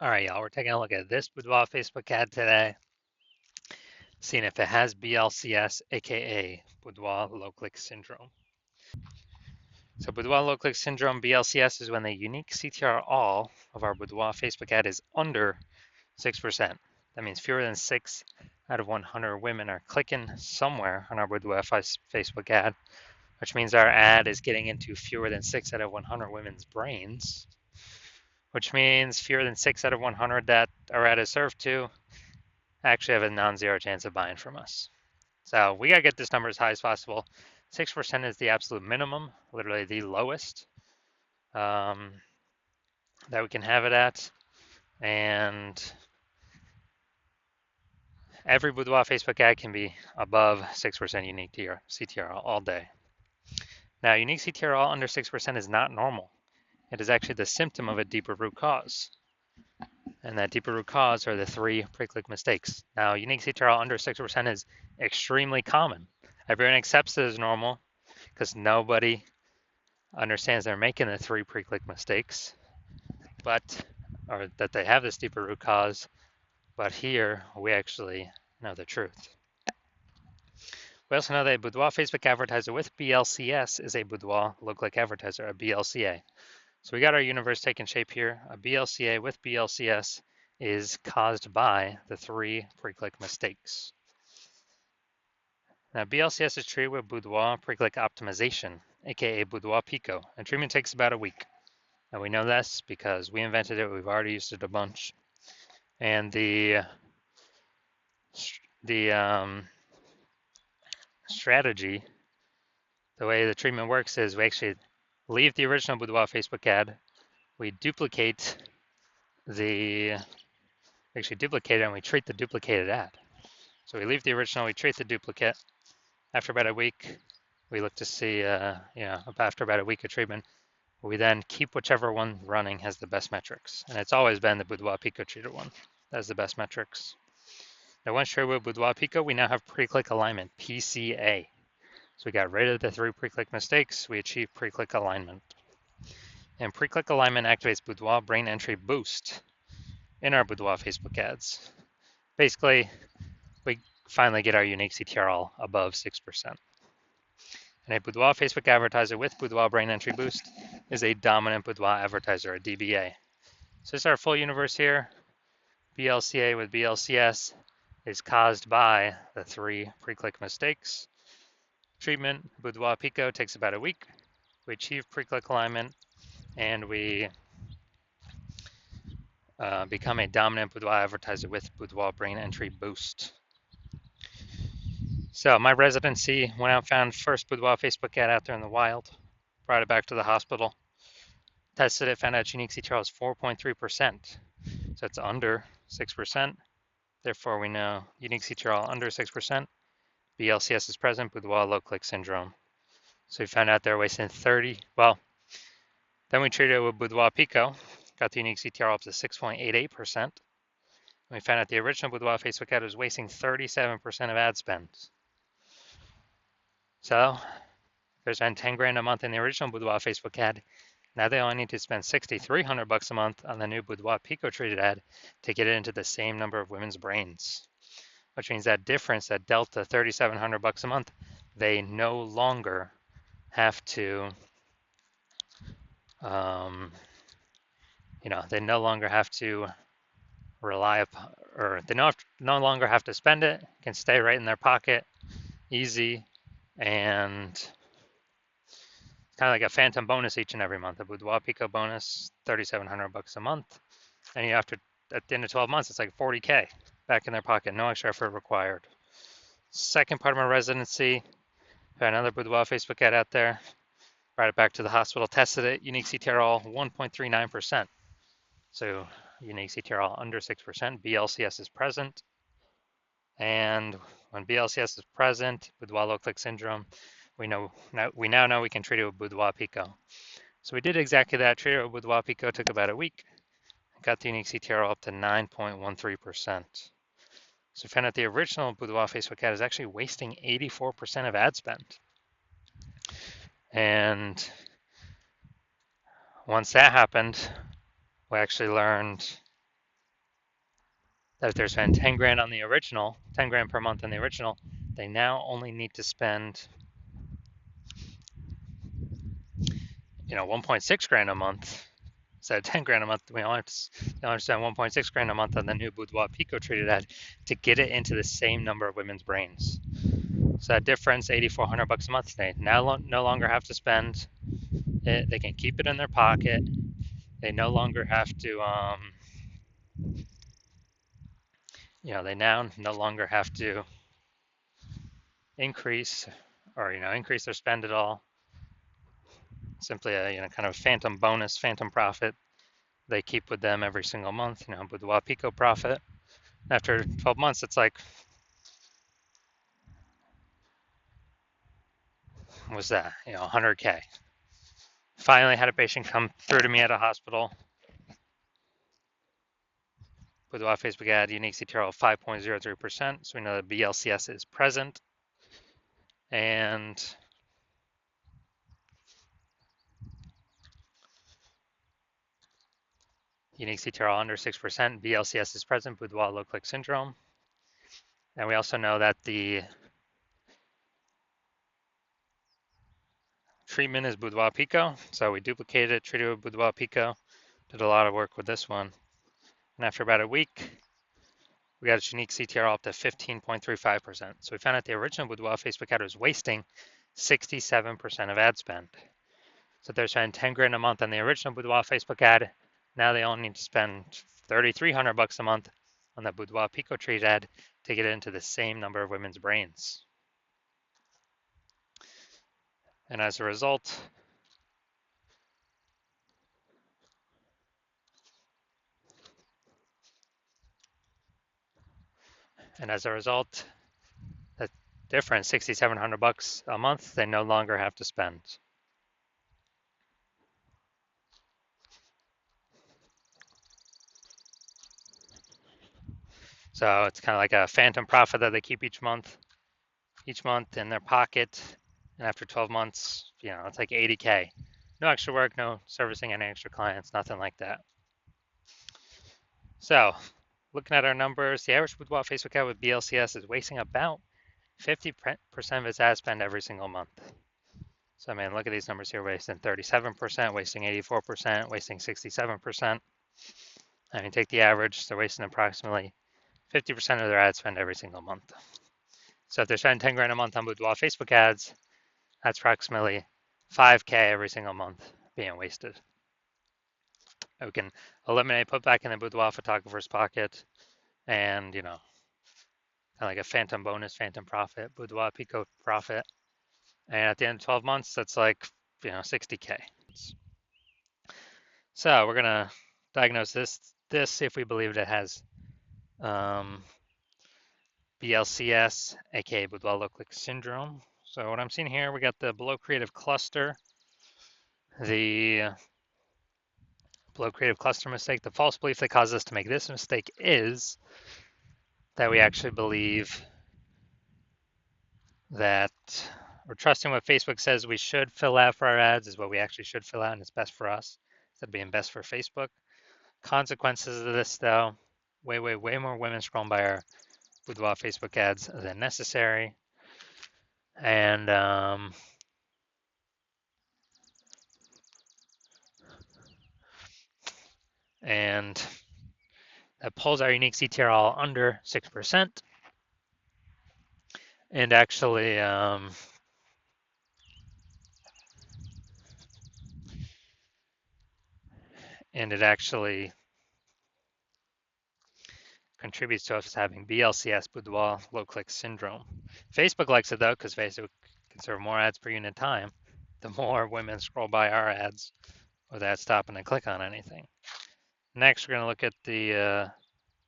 All right, y'all, we're taking a look at this Boudoir Facebook ad today, seeing if it has BLCS, aka Boudoir low click syndrome. So, Boudoir low click syndrome, BLCS, is when the unique CTR all of our Boudoir Facebook ad is under 6%. That means fewer than 6 out of 100 women are clicking somewhere on our Boudoir Facebook ad, which means our ad is getting into fewer than 6 out of 100 women's brains, which means fewer than 6 out of 100 that our ad is served to actually have a non-zero chance of buying from us. So we got to get this number as high as possible. 6% is the absolute minimum, literally the lowest um, that we can have it at. And every Boudoir Facebook ad can be above 6% unique to your CTR all day. Now, unique CTR all under 6% is not normal. It is actually the symptom of a deeper root cause. And that deeper root cause are the 3 pre-click mistakes. Now, unique CTR all under 6% is extremely common. Everyone accepts it as normal because nobody understands they're making the 3 pre-click mistakes, or that they have this deeper root cause. But here we actually know the truth. We also know that a Boudoir Facebook advertiser with BLCS is a Boudoir look-like advertiser, a BLCA. So we got our universe taking shape here. A BLCA with BLCS is caused by the 3 pre-click mistakes. Now, BLCS is treated with Boudoir pre-click optimization, aka Boudoir Pico, and treatment takes about a week. And we know this because we invented it. We've already used it a bunch. And the strategy, the way the treatment works is we actually leave the original Boudoir Facebook ad. We duplicate actually duplicate it, and we treat the duplicated ad. So we leave the original, we treat the duplicate. After about a week, we look to see, after about a week of treatment, we then keep whichever one running has the best metrics. And it's always been the Boudoir Pico treated one that has the best metrics. Now, once treated with Boudoir Pico, we now have pre-click alignment, PCA. So we got rid of the 3 pre-click mistakes. We achieved pre-click alignment. And pre-click alignment activates Boudoir brain entry boost in our Boudoir Facebook ads. Basically, we finally get our unique CTR all above 6%. And a Boudoir Facebook advertiser with Boudoir brain entry boost is a dominant Boudoir advertiser, a DBA. So this is our full universe here. BLCA with BLCS is caused by the 3 pre-click mistakes. Treatment, Boudoir Pico, takes about a week. We achieve pre-click alignment, and we become a dominant Boudoir advertiser with Boudoir brain entry boost. So my residency went out, found first Boudoir Facebook ad out there in the wild, brought it back to the hospital, tested it, found out unique CTR is 4.3%. So it's under 6%. Therefore, we know unique CTR under 6%. BLCS is present, Boudoir low click syndrome. So we found out they're wasting 30. Well, then we treated it with Boudoir Pico, got the unique CTR up to 6.88%. We found out the original Boudoir Facebook ad was wasting 37% of ad spend. So there's been 10 grand a month in the original Boudoir Facebook ad. Now they only need to spend $6,300 a month on the new Boudoir Pico treated ad to get it into the same number of women's brains, which means that difference, that delta, $3,700 a month, they no longer have to, they no longer have to rely upon, or they no longer have to spend it, can stay right in their pocket, easy, and kind of like a phantom bonus each and every month. A Boudoir Pico bonus, $3,700 a month, and you have to, at the end of 12 months, it's like 40K back in their pocket, no extra effort required. Second part of my residency, found another Boudoir Facebook ad out there, brought it back to the hospital, tested it, unique CTR all 1.39%. So unique CTR all under 6%, BLCS is present. And when BLCS is present, Boudoir low click syndrome, we now know we can treat it with Boudoir Pico. So we did exactly that, treated it with Boudoir Pico, took about a week, got the unique CTR up to 9.13%. So we found out the original Boudoir Facebook ad is actually wasting 84% of ad spend. And once that happened, we actually learned that if they're spending 10 grand on the original, 10 grand per month on the original, they now only need to spend, 1.6 grand a month. So 10 grand a month, we only have to spend 1.6 grand a month on the new Boudoir Pico treated ad to get it into the same number of women's brains. So that difference, $8,400 a month, they now no longer have to spend it. They can keep it in their pocket. They no longer have to, they now no longer have to increase increase their spend at all. Simply a, kind of phantom bonus, phantom profit they keep with them every single month, Boudoir Pico profit. After 12 months, it's like, was that, 100K. Finally had a patient come through to me at a hospital. Boudoir Facebook ad, unique CTRL of 5.03%. So we know that BLCS is present. And unique CTRL under 6%. BLCS is present, Boudoir low click syndrome. And we also know that the treatment is Boudoir Pico. So we duplicated it, treated with Boudoir Pico. Did a lot of work with this one. And after about a week, we got a unique CTRL up to 15.35%. So we found out the original Boudoir Facebook ad was wasting 67% of ad spend. So they're spending 10 grand a month on the original Boudoir Facebook ad. Now they only need to spend $3,300 a month on the Boudoir Pico treat ad to get it into the same number of women's brains. And as a result, that difference, $6,700 a month, they no longer have to spend. So it's kind of like a phantom profit that they keep each month in their pocket. And after 12 months, it's like 80K. No extra work, no servicing any extra clients, nothing like that. So looking at our numbers, the average Boudoir Facebook ad with BLCS is wasting about 50% of its ad spend every single month. So, I mean, look at these numbers here, wasting 37%, wasting 84%, wasting 67%. I mean, take the average, they're wasting approximately 50% of their ad spend every single month. So if they're spending 10 grand a month on Boudoir Facebook ads, that's approximately 5K every single month being wasted. We can eliminate, put back in the Boudoir photographer's pocket, and, kind of like a phantom bonus, phantom profit, Boudoir Pico profit. And at the end of 12 months, that's like, 60K. So we're going to diagnose this, see if we believe it has BLCS, aka Boudoir low click syndrome. So what I'm seeing here, we got the below creative cluster, the below creative cluster mistake. The false belief that causes us to make this mistake is that we actually believe that we're trusting what Facebook says we should fill out for our ads is what we actually should fill out, and it's best for us instead of being best for Facebook. Consequences of this, though, way more women scrolling by our Boudoir Facebook ads than necessary. And that pulls our unique CTRL under 6%. And actually, it actually contributes to us having BLCS, Boudoir low click syndrome. Facebook likes it though, because Facebook can serve more ads per unit time. The more women scroll by our ads without stopping to click on anything. Next, we're going to look at the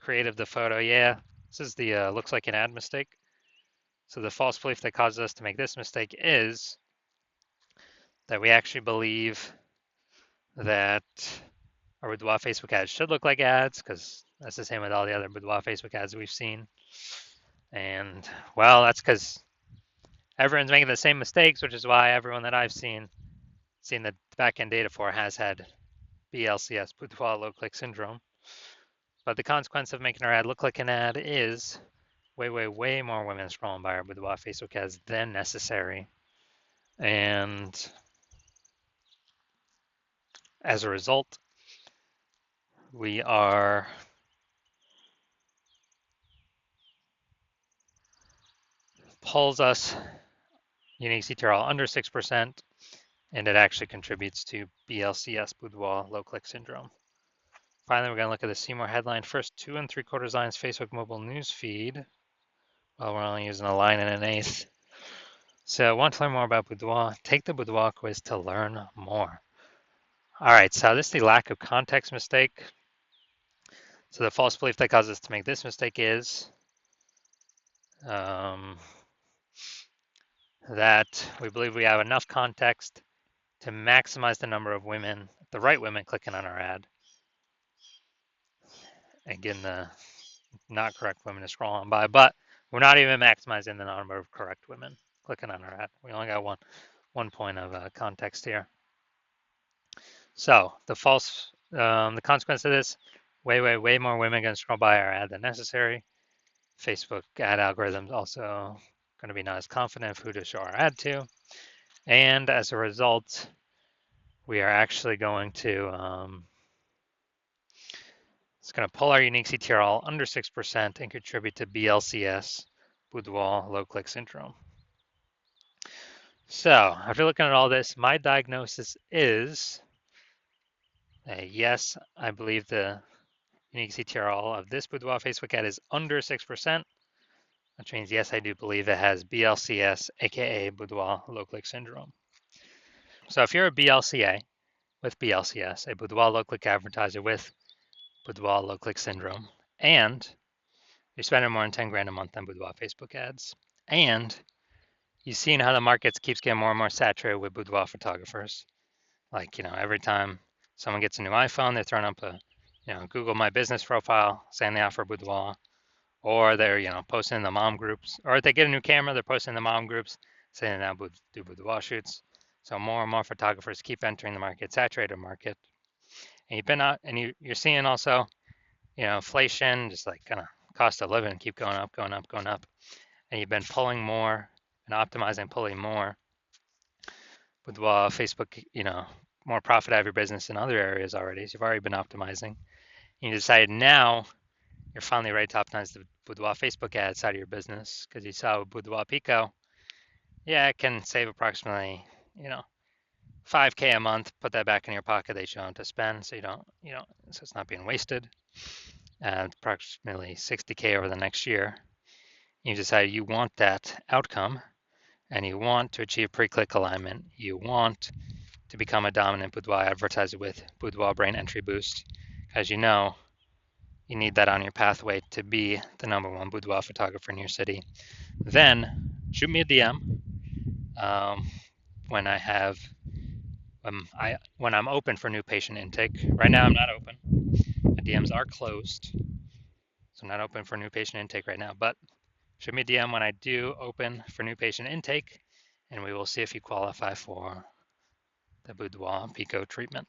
creative, the photo. Yeah, this is the looks like an ad mistake. So the false belief that causes us to make this mistake is that we actually believe that our Boudoir Facebook ads should look like ads, because that's the same with all the other Boudoir Facebook ads we've seen. And, well, that's because everyone's making the same mistakes, which is why everyone that I've seen the backend data for has had BLCS, Boudoir low click syndrome. But the consequence of making our ad look like an ad is way more women scrolling by our Boudoir Facebook ads than necessary. And as a result, we are pulls us unique CTRL under 6%, and it actually contributes to BLCS, Boudoir low click syndrome. Finally, we're going to look at the See More headline. First 2 3/4 lines Facebook mobile news feed. Well, we're only using a line and an eighth. So want to learn more about Boudoir? Take the Boudoir quiz to learn more. All right, so this is the lack of context mistake. So the false belief that causes us to make this mistake is that we believe we have enough context to maximize the number of women, the right women, clicking on our ad. Again, the not correct women to scroll on by, but we're not even maximizing the number of correct women clicking on our ad. We only got one point of context here. So the consequence of this, way more women going to scroll by our ad than necessary. Facebook ad algorithms also going to be not as confident of who to show our ad to. And as a result, we are actually going to, it's going to pull our unique CTRL under 6% and contribute to BLCS, Boudoir low click syndrome. So after looking at all this, my diagnosis is, yes, I believe the unique CTRL of this Boudoir Facebook ad is under 6%, which means yes, I do believe it has BLCS, aka Boudoir low click syndrome. So if you're a BLCA with BLCS, a Boudoir low click advertiser with Boudoir low click syndrome, and you're spending more than 10 grand a month on Boudoir Facebook ads, and you've seen how the market keeps getting more and more saturated with Boudoir photographers. Like, every time someone gets a new iPhone, they're throwing up a, Google My Business profile saying they offer Boudoir, or they're, posting in the mom groups, or if they get a new camera, they're posting in the mom groups saying they now do Boudoir shoots. So more and more photographers keep entering the market, saturated market. And you've been out, and you're seeing also, inflation, just like kind of cost of living keep going up. And you've been pulling more and optimizing, pulling more with Facebook, more profit out of your business in other areas already. So you've already been optimizing. And you decided now you're finally ready to optimize the Boudoir Facebook ad side of your business because you saw with Boudoir Pico, yeah, it can save approximately, 5K a month. Put that back in your pocket that you don't have to spend, so so it's not being wasted. Approximately 60K over the next year. You decide you want that outcome, and you want to achieve pre-click alignment. You want to become a dominant Boudoir advertiser with Boudoir Brain Entry Boost. As you know, you need that on your pathway to be the #1 boudoir photographer in your city. Then shoot me a DM when I'm open for new patient intake. Right now I'm not open. My DMs are closed, so I'm not open for new patient intake right now. But shoot me a DM when I do open for new patient intake, and we will see if you qualify for the Boudoir Pico treatment.